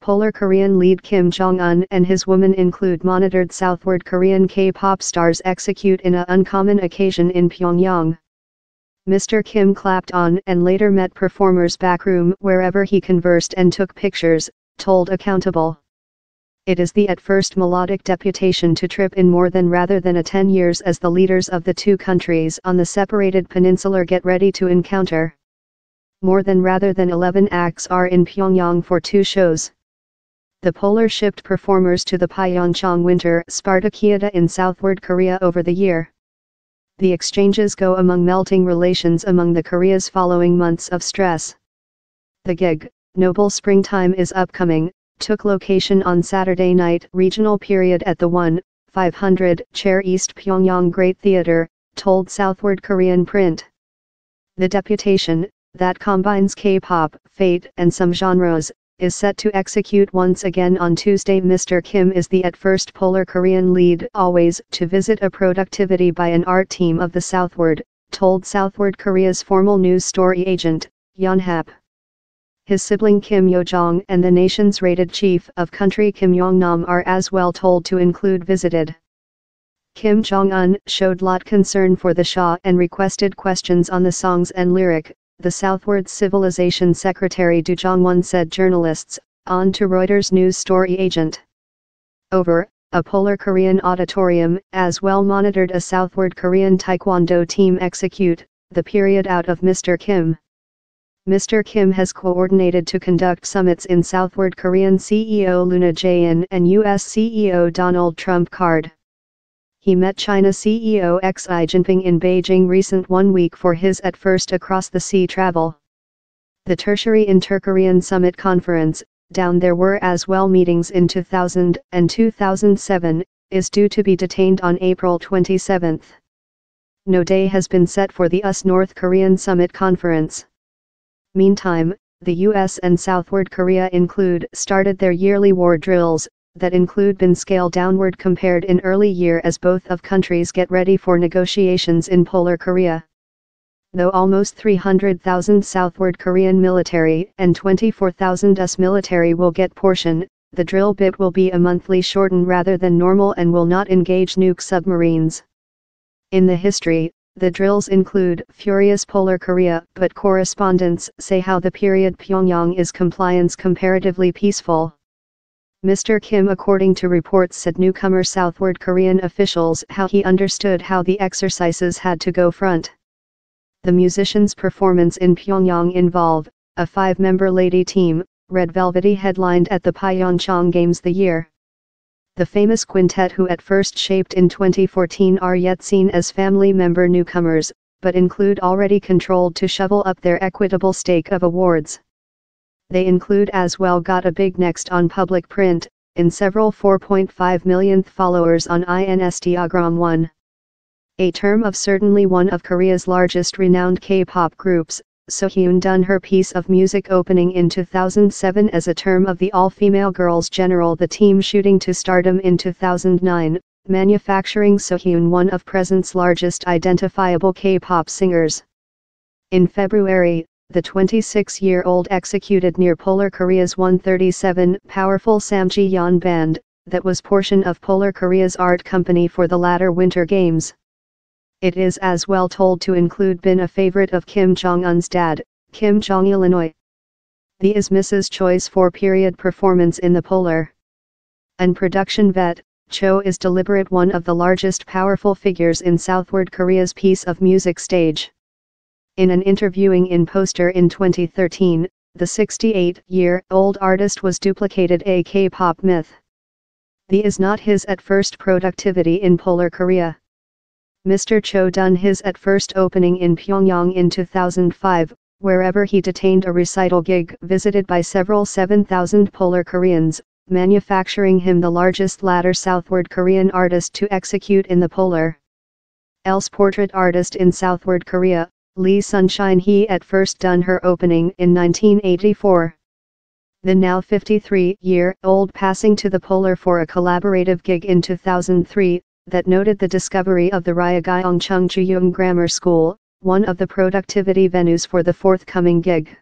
Polar Korean lead Kim Jong-un and his woman include monitored Southward Korean K-pop stars execute in an uncommon occasion in Pyongyang. Mr. Kim clapped on and later met performers backroom wherever he conversed and took pictures, told Accountable. It is the at first melodic deputation to trip in more than rather than a 10 years as the leaders of the two countries on the separated peninsular get ready to encounter. More than rather than 11 acts are in Pyongyang for 2 shows. The Polar shipped performers to the Pyeongchang Winter Spartakiada in Southward Korea over the year. The exchanges go among melting relations among the Koreas following months of stress. The gig, Noble Springtime is Upcoming, took location on Saturday night regional period at the 1-500 chair East Pyongyang Great Theater, told Southward Korean Print. The deputation, that combines K-pop, fate and some genres, is set to execute once again on Tuesday. Mr. Kim is the at first Polar Korean lead always to visit a productivity by an art team of the Southward, told Southward Korea's formal news story agent, Yonhap. His sibling Kim Yo-jong and the nation's rated chief of country Kim Yong-nam are as well told to include visited. Kim Jong-un showed lot concern for the Shah and requested questions on the songs and lyric, the Southward Civilization Secretary Do Jong-won said journalists, on to Reuters news story agent. Over, a Polar Korean auditorium as well monitored a Southward Korean Taekwondo team execute the period out of Mr. Kim. Mr. Kim has coordinated to conduct summits in Southward Korean CEO Luna Jae-in and US CEO Donald Trump card. He met China CEO Xi Jinping in Beijing recent 1 week for his at first across the sea travel. The tertiary Inter-Korean Summit Conference, down there were as well meetings in 2000 and 2007, is due to be detained on April 27. No day has been set for the US North Korean Summit Conference. Meantime, the US and Southward Korea started their yearly war drills, that include been scaled downward compared in early year as both of countries get ready for negotiations in Polar Korea. Though almost 300,000 Southward Korean military and 24,000 US military will get portion, the drill bit will be a monthly shorten rather than normal and will not engage nuke submarines. In the history, the drills include furious Polar Korea, but correspondents say how the period Pyongyang is compliance comparatively peaceful. Mr. Kim, according to reports, said newcomer Southward Korean officials how he understood how the exercises had to go front. The musicians' performance in Pyongyang involve a 5-member lady team, Red Velvety headlined at the Pyeongchang Games the year. The famous quintet who at first shaped in 2014 are yet seen as family member newcomers, but include already controlled to shovel up their equitable stake of awards. They include as well got a big next on public print, in several 4.5 millionth followers on Instagram 1. A term of certainly one of Korea's largest renowned K-pop groups, Sohyun done her piece of music opening in 2007 as a term of the all-female girls general the team shooting to stardom in 2009, manufacturing Sohyun one of present's largest identifiable K-pop singers. In February, the 26-year-old executed near Polar Korea's 137 powerful Samjiyon band, that was portion of Polar Korea's art company for the latter Winter Games. It is as well told to include been a favorite of Kim Jong-un's dad, Kim Jong-il. The is Mrs. Choi's 4-period performance in the Polar and production vet, Cho is deliberate one of the largest powerful figures in Southward Korea's piece of music stage. In an interviewing in Poster in 2013, the 68-year-old artist was duplicated a K-pop myth. The is not his at first productivity in Polar Korea. Mr. Cho done his at first opening in Pyongyang in 2005, wherever he detained a recital gig visited by several 7,000 Polar Koreans, manufacturing him the largest latter Southward Korean artist to execute in the Polar. Else portrait artist in Southward Korea, Lee Sunshine he at first done her opening in 1984. The now 53-year-old passing to the Polar for a collaborative gig in 2003, that noted the discovery of the Ryagyeong Chung Juyung Grammar School, one of the productivity venues for the forthcoming gig.